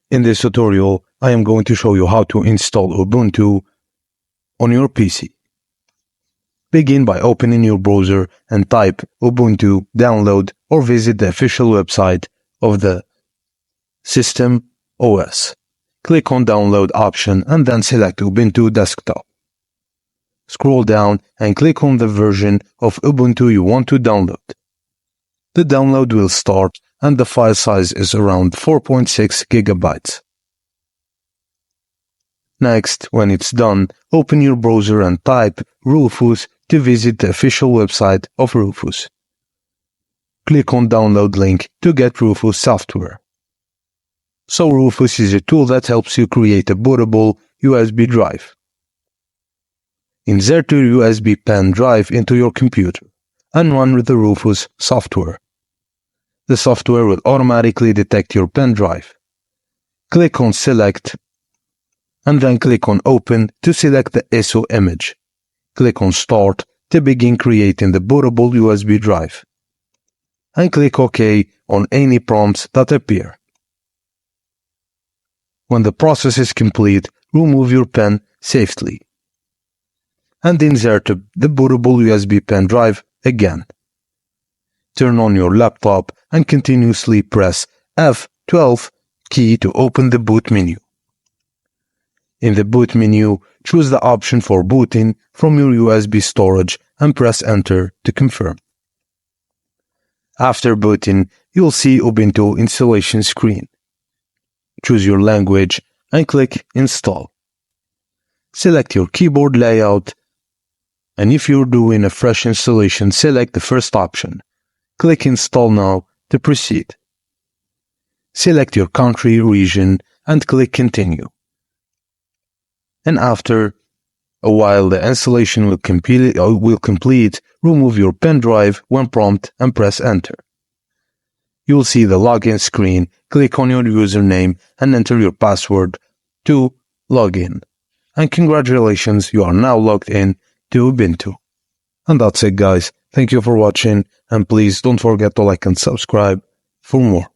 In this tutorial, I am going to show you how to install Ubuntu on your PC. Begin by opening your browser and type Ubuntu, download, or visit the official website of the system OS. Click on Download option and then select Ubuntu Desktop. Scroll down and click on the version of Ubuntu you want to download. The download will start and the file size is around 4.6 gigabytes. Next, when it's done, open your browser and type Rufus to visit the official website of Rufus. Click on Download link to get Rufus software. So Rufus is a tool that helps you create a bootable USB drive. Insert your USB pen drive into your computer and run with the Rufus software. The software will automatically detect your pen drive. Click on Select and then click on Open to select the ISO image. Click on Start to begin creating the bootable USB drive. And click OK on any prompts that appear. When the process is complete, remove your pen safely. And insert the bootable USB pen drive again. Turn on your laptop and continuously press F12 key to open the boot menu. In the boot menu, choose the option for booting from your USB storage and press Enter to confirm. After booting, you'll see Ubuntu installation screen. Choose your language and click Install. Select your keyboard layout, and if you're doing a fresh installation, select the first option. Click Install Now to proceed. Select your country, region, and click Continue. And after a while the installation will complete, remove your pen drive when prompted and press Enter. You'll see the login screen. Click on your username and enter your password to log in. And congratulations, you are now logged in to Ubuntu. And that's it, guys. Thank you for watching, and please don't forget to like and subscribe for more.